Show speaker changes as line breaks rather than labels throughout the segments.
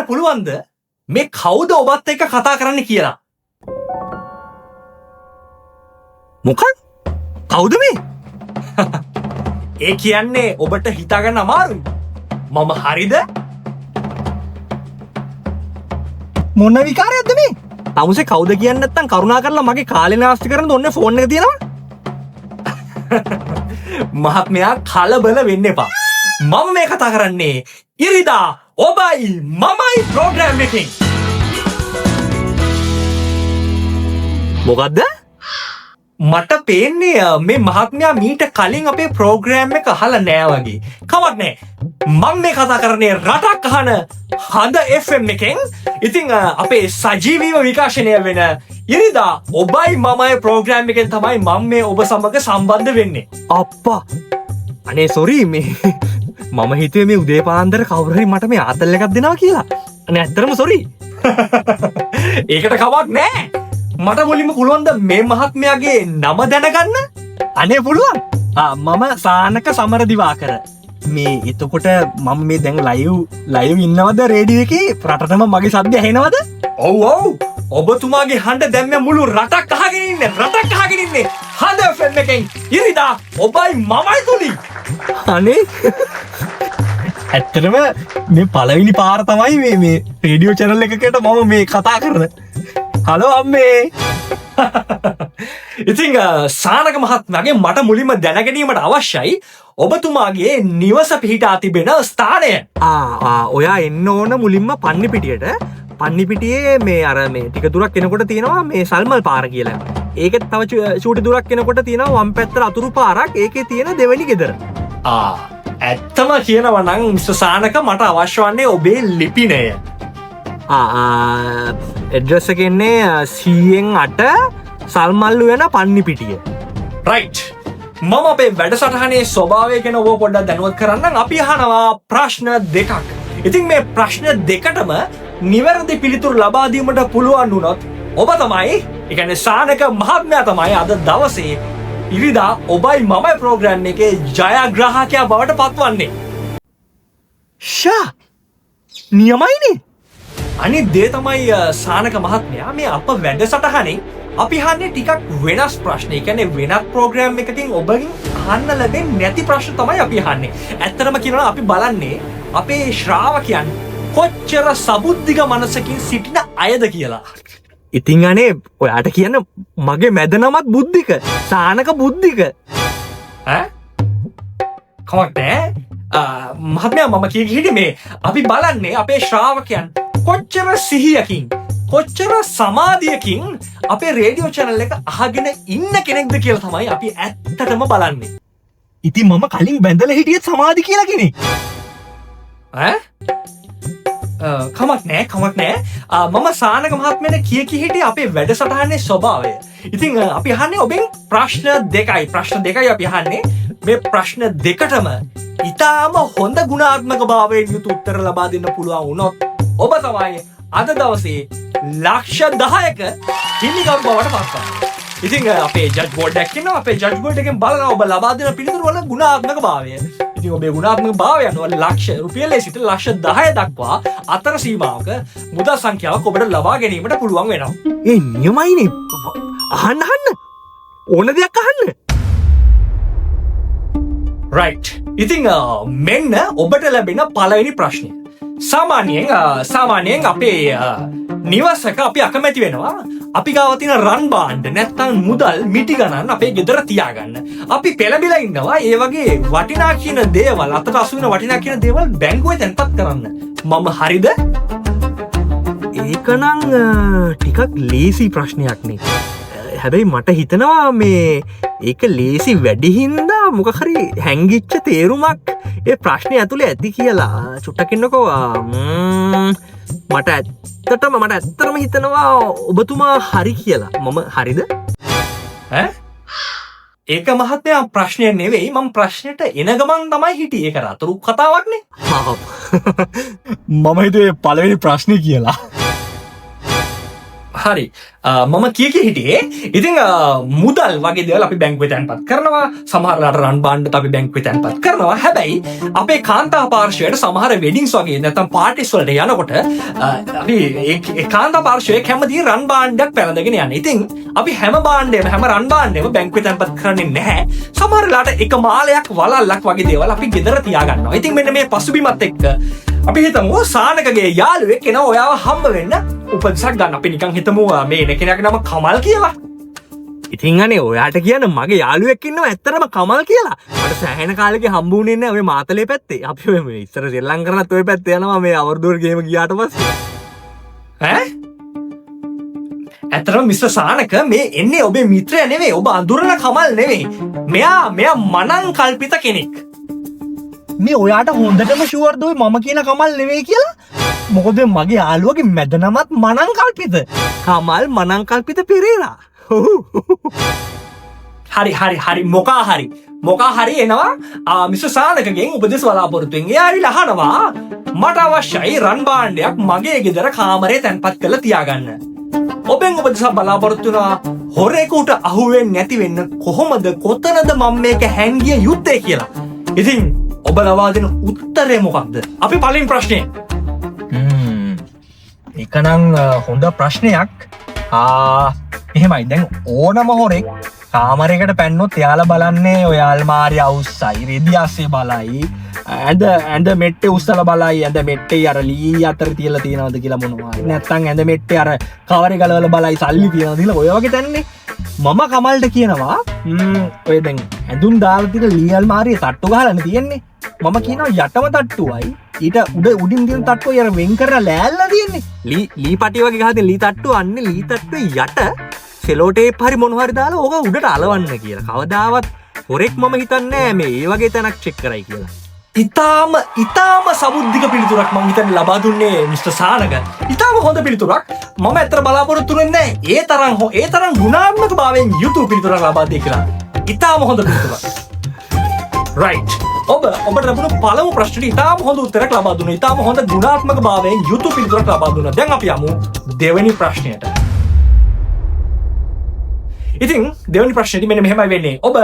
පුළුවන්ද මේ කවුද ඔබත් එක්ක කතා කරන්න කියලා?
මොකක්? කවුද මේ?
ඒ කියන්නේ ඔබට හිතාගන්න අමාරුයි. මම හරිද?
මොන විකාරයක්ද මේ? තමුසේ කවුද කියන්නේ නැත්තම් කරුණා කරලා මගේ කාලේ නාස්ති කරන්න ඕනේ ෆෝන් එක තියෙනවා.
මහත්මයා කලබල වෙන්න එපා. මම මේ කතා කරන්නේ ඉරිදා ඔබයි මමයි ප්‍රෝග්‍රෑම් එකකින්.
මොකද්ද?
මට පේන්නේ මේ මහත්මයා මීට කලින් අපේ ප්‍රෝග්‍රෑම් එක අහලා නෑ වගේ. කමක් නෑ. මම මේ කතා කරන්නේ රටක් අහන හඳ FM එකෙන්. ඉතින් අපේ සජීවීව විකාශනය වෙන ඉරිදා ඔබයි මමයි ප්‍රෝග්‍රෑම් එකෙන් තමයි මම මේ ඔබ සමග සම්බන්ධ වෙන්නේ.
අප්පා. අනේ සොරි මේ මම හිතුවේ මේ උදේ පාන්දර කවුරු හරි මට මේ ආතල් එකක් දෙනවා කියලා. අනේ ඇත්තටම සොරි.
ඒකට කමක් නෑ. මට මුලින්ම පුළුවන් ද මේ මහත්මයාගේ නම දැනගන්න?
අනේ පුළුවන්. මම සානක සමරදිවාකර. මේ එතකොට මම මේ දැන් ලයිව් ඉන්නවද රේඩියෝ එකේ? රටටම මගේ සද්ද ඇහෙනවද?
ඔව් ඔව්. ඔබතුමාගේ හඬ දැන් මේ මුළු රටක් අහගෙන ඉන්නේ. රටක් අහගෙන ඉන්නේ. හඳ FM එකෙන් ඉරිදා ඔබයි මමයි තුලින්.
අනේ ඇත්තටම මේ පළවෙනි පාර තමයි මේ රේඩියෝ චැනල් එකකට මම මේ කතා කරන. හලෝ අම්මේ.
ඉතින් සානක මහත්මයාගේ මට මුලින්ම දැනගැනීමට අවශ්‍යයි ඔබතුමාගේ නිවස පිහිටා තිබෙන ස්ථානය.
ඔයා එන්න ඕන මුලින්ම පන්නිපිටියට. පන්නිපිටියේ මේ අර මේ ටික දුරක් එනකොට තියෙනවා මේ සල්මල් පාර කියලා. ඒකෙත් තව චූටි දුරක් එනකොට තියෙනවා වම් පැත්තට අතුරු පාරක්. ඒකේ තියෙන දෙවෙනි ගෙදර.
ඇත්තම කියනවා නම් මිස්ටර් සානක මට අවශ්‍ය වන්නේ ඔබේ ලිපිනය.
එඩ්‍රස් එක එන්නේ 108 සල්මල්ලු වෙන පන්නිපිටිය.
රයිට්. මම අපේ වැඩසටහනේ ස්වභාවය ගැන ඔබ පොඩ්ඩක් දැනුවත් කරන්නම්. අපි අහනවා ප්‍රශ්න දෙකක්. ඉතින් මේ ප්‍රශ්න දෙකටම නිවැරදි පිළිතුරු ලබා දීමට පුළුවන් වුණොත් ඔබ තමයි, ඒ කියන්නේ සානක මහත්මයා තමයි අද දවසේ ඉරිදා ඔබයි මමයි ප්‍රෝග්‍රෑම් එකේ ජයග්‍රාහකයා බවට පත්වන්නේ.
ෂා නියමයිනේ.
අනිත් දේ තමයි සානක මහත්මයා මේ අප වැඩසටහනේ අපි අහන්නේ ටිකක් වෙනස් ප්‍රශ්න. ඒ කියන්නේ වෙනත් ප්‍රෝග්‍රෑම් එකකින් ඔබගෙන් අහන්න ලැබෙන්නේ නැති ප්‍රශ්න තමයි අපි අහන්නේ. ඇත්තටම කියනවා අපි බලන්නේ අපේ ශ්‍රාවකයන් කොච්චර සබුද්ධික මනසකින් සිටින අයද කියලා.
ඉතින් අනේ ඔයාට කියන්න මගේ මැද නමත් බුද්ධික. සානක බුද්ධික.
කමක් නෑ. මහත්මයා මම කිය මේ අපි බලන්නේ අපේ ශ්‍රාවකයන් කොච්චර සිහියකින් කොච්චර සමාධියකින් අපේ රේඩියෝ චැනල් එක අහගෙන ඉන්න කෙනෙක්ද කියලා තමයි අපි ඇත්තටම බලන්නේ.
ඉතින් මම කලින් බැඳලා හිටියෙත් සමාධි කියලා කෙනෙක්.
කමක් නෑ. මම සානක මහත්මයාට කිය හිටියේ අපේ වැඩසටහනේ ස්වභාවය. ඉතින් අපි අහන්නේ ඔබෙන් ප්‍රශ්න දෙකයි. ප්‍රශ්න දෙකයි අපි අහන්නේ. මේ ප්‍රශ්න දෙකටම ඉතාම හොඳ ගුණාත්මක භාවයෙන් යුතු උත්තර ලබා දෙන්න පුළුවන් වුණොත් ඔබ තමයි අද දවසේ ලක්ෂ 10ක හිමිකරු බවට පත්වන්නේ. ඉතින් අපේ ජජ් බෝඩ් එකක් ඉන්නවා. අපේ ජජ් බෝඩ් එකෙන් බලනවා ඔබ ලබා දෙන පිළිතුරු වල ගුණාත්මක භාවය. ඉතින් ඔබේ ගුණාත්මක භාවය අනුව ලක්ෂ රුපියලේ සිට ලක්ෂ 10 දක්වා අතර සීමාවක මුදල් සංඛ්‍යාවක් ඔබට ලබා ගැනීමට පුළුවන් වෙනවා.
ඒ නියමයිනේ. අහන්න ඕන දෙයක් අහන්න.
රයිට්. ඉතින් මෙන්න ඔබට ලැබෙන පළවෙනි ප්‍රශ්නය. සාමාන්‍යයෙන් අපේ නිවසක අපි අකමැති වෙනවා අපි ගාව තියෙන රන් බාණ්ඩ නැත්නම් මුදල් මිටි ගණන් අපේ ගෙදර තියාගන්න. අපි පෙළඹිලා ඉන්නවා ඒ වගේ වටිනා කියන දේවල්, අතට අසු වෙන වටිනා කියන දේවල් බැංකුවේ තැන්පත් කරන්න. මම හරිද?
ඒකනම් ටිකක් ලේසි ප්‍රශ්නයක් නේ. හැබැයි මට හිතනවා මේ ඒක ලේසි වැඩි හින්දා මොකක් හරි හැංගිච්ච තේරුමක් ඒ ප්‍රශ්නේ ඇතුලේ ඇති කියලා. චුට්ටක් ඉන්නකෝ. මට ඇත්තටම හිතනවා ඔබතුමා හරි කියලා. මම හරිද?
ඒක මහත්මයා ප්‍රශ්නය නෙවෙයි. මම ප්‍රශ්නෙට එන ගමන් තමයි හිටියේ. ඒක රතුරු කතාවක්නේ.
මම හිතුවේ පළවෙනි ප්‍රශ්නේ කියලා.
හරි මම කිය හිටියේ ඉතින් මුදල් වගේ දේවල් අපි බැංකුවේ තැන්පත් කරනවා සමහරලාට රන් බාණ්ඩත් අපි බැංකුවේ තැන්පත් කරනවා හැබැයි අපේ කාන්තා පාර්ශ්වයට සමහර වෙඩින්ස් වගේ නැත්නම් පාටිස් වලට යනකොට අපි ඒ කාන්තා පාර්ශ්වයේ කැමති රන් බාණ්ඩයක් පැලඳගෙන යන්නේ. ඉතින් අපි හැම බාණ්ඩෙම හැම රන් බාණ්ඩෙම බැංකුවේ තැන්පත් කරන්නේ නැහැ. සමහරලාට එක මාලයක් වලල්ලක් වගේ දේවල් අපි ගෙදර තියාගන්නවා. ඉතින් මෙන්න මේ පසුබිමත් එක්ක අපි හිතමු සානකගේ යාළුවෙක් එනවා ඔයාව හම්බ වෙන්න උපදෙසක් ගන්න. අපි නිකන් හිතමු මේ කෙනාගේ නම කමල් කියලා.
ඉතින් අනේ ඔයාට කියන්න මගේ යාළුවෙක් ඉන්නවා ඇත්තටම කමල් කියලා. මට සෑහෙන කාලෙක හම්බුනේ නැහැ ඔය මාතලේ පැත්තේ. අපි ඔය මේ ඉස්සර ශ්‍රී ලංකාවටත් ඔය පැත්තේ යනවා මේ අවුරුදුවර ගේම ගියාට පස්සේ.
ඈ? ඇත්තටම මිස්ටර් සානක මේ එන්නේ ඔබේ මිත්‍රයා නෙවෙයි. ඔබ අඳුරන කමල් නෙවෙයි. මෙයා මනං කල්පිත කෙනෙක්.
මේ ඔයාට හොඳටම ෂුවර්ද ඔය මම කියන කමල් නෙවෙයි කියලා? මොකද මගේ යාළුවගේ මැද නමත් මනං කල්පිත. කමල් මනං කල්පිත පෙරේරා.
හරි මොකා හරි එනවා මිස්ටර් සානකගෙන් උපදෙස් බලාපොරොත්තුෙන්. එයා ඇවිල්ලා අහනවා මට අවශ්‍යයි රන් භාණ්ඩයක් මගේ ගෙදර කාමරේ තැන්පත් කරලා තියාගන්න. ඔබෙන් උපදෙසක් බලාපොරොත්තු වෙනවා හොරෙකුට අහුවෙන්නේ නැති වෙන්න කොහොමද කොතනද මම මේක හැංගිය යුත්තේ කියලා. ඉතින් ඔබ ලබා දෙන උත්තරේ මොකක්ද? අපි පළවෙනි ප්‍රශ්නේ.
ඒකනම් හොඳ ප්‍රශ්නයක්. එහෙමයි දැන් ඕනම හොරෙක් කාමරයකට පැන්නොත් එයාලා බලන්නේ ඔය අල්මාරිය අවුස්සයි රෙදි අස්සේ බලයි ඇඳ මෙට්ටේ උස්සලා බලයි ඇඳ මෙට්ටේ අර ලී අතර තියලා තියෙනවද කියලා මොනවා හරි නැත්නම් ඇඳ මෙට්ටේ අර කවරේ ගලවලා බලයි සල්ලි තියනවද කියලා ඔය වගේ තැන්නේ. මම කමල්ට කියනවා ඔය දැන් ඇඳුම් දාලා තියෙන ලී අල්මාරිය තට්ටු ගහලානේ තියෙන්නේ. මම කියනවා යටම තට්ටුවයි ඊට උඩින් තියෙන තට්ටුවයි අර වෙන් කරලා ලෑල්ලා තියෙන්නේ. ලී පටි වගේ ගහලා ලී තට්ටුව අන්නේ ලී තට්ටුවේ යට සෙලෝ ටේප් හරි මොනවා හරි දාලා ඕක උඩට අලවන්න කියලා. කවදාවත් හොරෙක් මම හිතන්නේ නැහැ මේ ඒ වගේ තැනක් චෙක් කරයි කියලා.
ඉතාම සමුද්දික පිළිතුරක් මම හිතන්නේ ලබා දුන්නේ මිස්ටර් සානක. ඉතාම හොඳ පිළිතුරක්. මම ඇත්තට බලාපොරොත්තු වෙන්නේ නැහැ ඒ තරම් ගුණාත්මක භාවයෙන් යුතු පිළිතුරක් ලබා දෙයි කියලා. ඉතාම හොඳ පිළිතුරක්. right. ඔබට ලැබුණු පළමු ප්‍රශ්නෙට ඉතාම හොඳ උත්තරයක් ලබා දුන්නා. ඉතාම හොඳ ගුණාත්මක භාවයෙන් යුතු පිළිතුරක් ලබා දුන්නා. දැන් අපි යමු දෙවෙනි ප්‍රශ්නයට. ඉතින් දෙවෙනි ප්‍රශ්නේදී මෙන්න මෙහෙමයි වෙන්නේ. ඔබ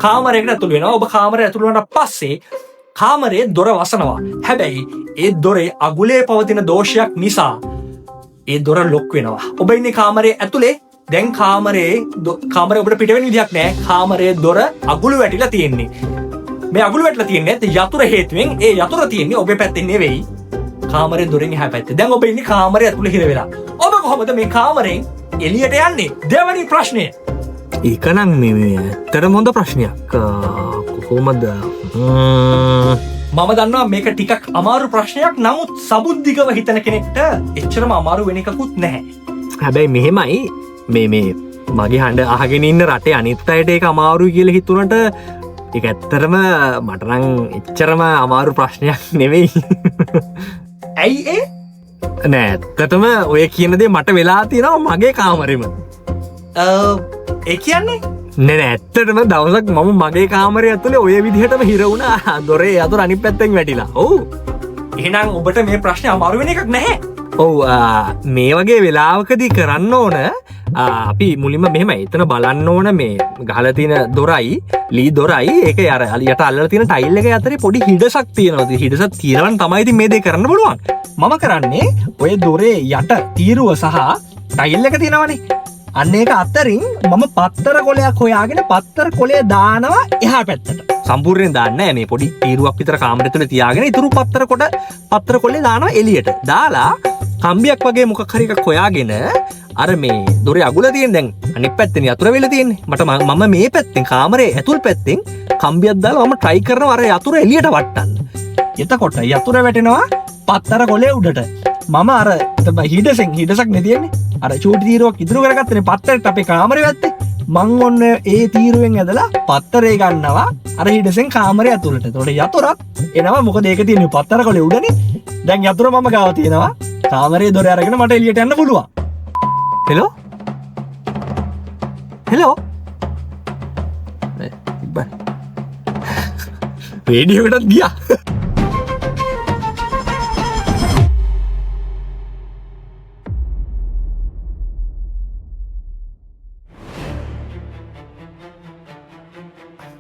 කාමරයකට ඇතුළු වෙනවා. ඔබ කාමරය ඇතුළු වුණාට පස්සේ කාමරයේ දොර වසනවා. හැබැයි ඒ දොරේ අගුලේ පවතින දෝෂයක් නිසා ඒ දොර ලොක් වෙනවා. ඔබ ඉන්නේ කාමරයේ ඇතුලේ. දැන් කාමරේ ඔබට පිට වෙන්න විදියක් නැහැ. කාමරයේ දොර අගුළු වැටිලා තියෙන්නේ. මේ අගුළු වැටිලා තියෙන්නේ යතුරු හේතුවෙන්. ඒ යතුරු තියෙන්නේ ඔබේ පැත්තේ නෙවෙයි. කාමරේ දොරෙන් එහා පැත්තේ. දැන් ඔබ ඉන්නේ කාමරයේ ඇතුලේ හිර වෙලා. ඔබ කොහොමද මේ කාමරෙන් එළියට යන්නේ? දෙවෙනි ප්‍රශ්නය.
ඒකනම් මේ ඇත්තටම හොඳ ප්‍රශ්නයක්. කොහොමද?
මම දන්නවා මේක ටිකක් අමාරු ප්‍රශ්නයක්. නමුත් සබුද්ධිකව හිතන කෙනෙක්ට එච්චරම අමාරු වෙන එකකුත් නැහැ.
හැබැයි මෙහෙමයි මේ මගේ හඬ අහගෙන ඉන්න රටේ අනිත් අයට ඒක අමාරුයි කියලා හිතුණට ඒක ඇත්තටම මට නම් එච්චරම අමාරු ප්‍රශ්නයක් නෙවෙයි.
ඇයි ඒ?
නෑ ඇත්තටම ඔය කියන දේ මට වෙලා තියෙනවා මගේ කාමරෙම.
ඒ කියන්නේ
නෑ ඇත්තටම දවසක් මම මගේ කාමරය ඇතුලේ ඔය විදිහටම හිර වුණා. දොරේ යතුරු අනිත් පැත්තෙන් වැටිලා. ඔව්.
එහෙනම් ඔබට මේ ප්‍රශ්නේ අමාරු වෙන එකක් නැහැ.
ඔව් මේ වගේ වෙලාවකදී කරන්න ඕන අපි මුලින්ම මෙහෙමයි. එතන බලන්න ඕන මේ ගහලා තියෙන දොරයි ලී දොරයි ඒක අර යට අල්ලලා තියෙන ටයිල් එක අතරේ පොඩි හිඩසක් තියෙනවා. හිඩසක් තියෙනවනම් තමයි ඉතින් මේ දේ කරන්න පුළුවන්.
මම කරන්නේ ඔය දොරේ යට තීරුව සහ ටයිල් එක තියෙනවනේ. අන්න ඒක අතරින් මම පත්තර කොලයක් හොයාගෙන පත්තර කොලේ දානවා එහා පැත්තට.
සම්පූර්ණයෙන් දාන්නේ නැහැ. මේ පොඩි තීරුවක් විතර කාමරය තුල තියාගෙන ඉතුරු පත්තර කොලේ දානවා එළියට. දාලා කම්බියක් වගේ මොකක් හරි එකක් හොයාගෙන අර මේ දොරේ අගුල තියෙන දැන් අනිත් පැත්තේ යතුරු වෙලා තියෙන්නේ. මම මේ පැත්තෙන් කාමරේ ඇතුල් පැත්තෙන් කම්බියක් දාලා මම try කරනවා අර යතුරු එළියට වට්ටන්න. එතකොට යතුරු වැටෙනවා පත්තර කොලේ උඩට. මම අර හිඩසක් නේ තියෙන්නේ. අර චූටි තීරුවක් ඉදිරි කරගත්තනේ පත්තරට අපේ කාමරේ වැත්තේ. මං ඔන්න ඒ තීරුවෙන් ඇදලා පත්තරේ ගන්නවා අර හිඩසෙන් කාමරේ ඇතුළට. එතකොට යතුරක් එනවා. මොකද ඒක තියෙන්නේ පත්තර කොලේ උඩනේ. දැන් යතුර මම ගාව තියෙනවා. කාමරේ දොර අරගෙන මට එළියට යන්න පුළුවන්. හෙලෝ රේඩියෝ එකටත් ගියා.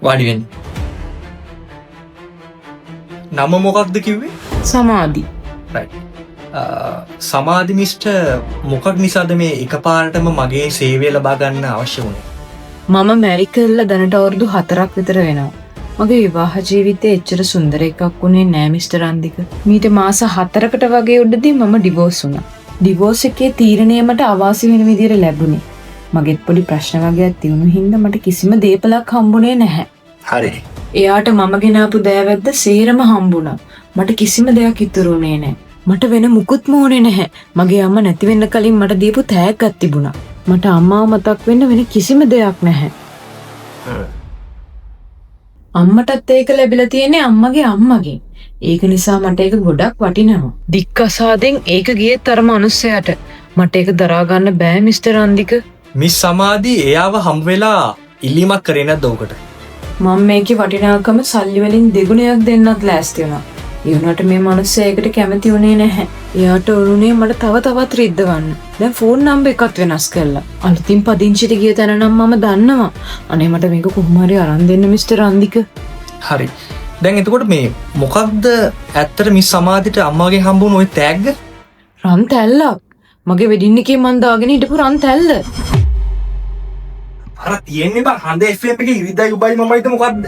වාඩි වෙන්න. නම මොකක්ද කිව්වේ?
සමාධි.
right. සමාධි මිස්ටර් මොකක් නිසාද මේ එකපාරටම මගේ සේවය ලබා ගන්න අවශ්‍ය වුණේ?
මම මැරි කරලා දැනට අවුරුදු 4ක් විතර වෙනවා. මගේ විවාහ ජීවිතේ එච්චර සුන්දර එකක් වුණේ නෑ මිස්ටර් අන්දික. මීට මාස 4කට වගේ උඩදී මම ඩිවෝස් වුණා. ඩිවෝස් එකේ තීරණය මට අවාසි වෙන විදියට ලැබුණේ. මගෙත් පොඩි ප්‍රශ්න වගේක් තියුණු හින්දා මට කිසිම දේපලක් හම්බුනේ නැහැ.
හරි.
එයාට මම ගෙනාපු දෑවැද්ද සේරම හම්බුණා. මට කිසිම දෙයක් ඉතුරු වුණේ නැහැ. මට වෙන මුකුත්ම ඕනේ නැහැ. මගේ අම්මා නැති වෙන්න කලින් මට දීපු තෑග්ගක් තිබුණා. මට අම්මාව මතක් වෙන්න වෙන කිසිම දෙයක් නැහැ. අම්මටත් ඒක ලැබිලා තියෙන්නේ අම්මගේ අම්මගෙන්. ඒක නිසා මට ඒක ගොඩක් වටිනවා. දික්කසාදෙන් ඒක ගියේත් අර මනුස්සයාට. මට ඒක දරා ගන්න බෑ මිස්ටර් අන්දික.
මිස් සමාධි එයාව හම් වෙලා ඉල්ලීමක් කරේ නැද්ද උකට?
මම මේකේ වටිනාකම සල්ලි වලින් දෙගුණයක් දෙන්නත් ලෑස්ති වුණා. ඒ වුණාට මේ මනුස්සයා ඒකට කැමති වුණේ නැහැ. එයාට උරුනේ මට තවත් රිද්දවන්න. දැන් ෆෝන් නම්බර් එකත් වෙනස් කළා. අලුතින් පදිංචිට ගිය තැන නම් මම දන්නවා. අනේ මට මේක කොහොම හරි අරන් දෙන්න මිස්ටර් අන්දික.
හරි. දැන් එතකොට මේ මොකක්ද ඇත්තට මිස් සමාධිට අම්මාගෙන් හම්බුන ওই තෑග්ග?
රන් තැල්ලක්. මගේ වෙඩින් එකේ මන් දාගෙන හිටපු රන් තැල්ල.
අර තියෙන්නේ බං හඳ FM එකේ ඉරිදයි උබයි මමයිද මොකද්ද?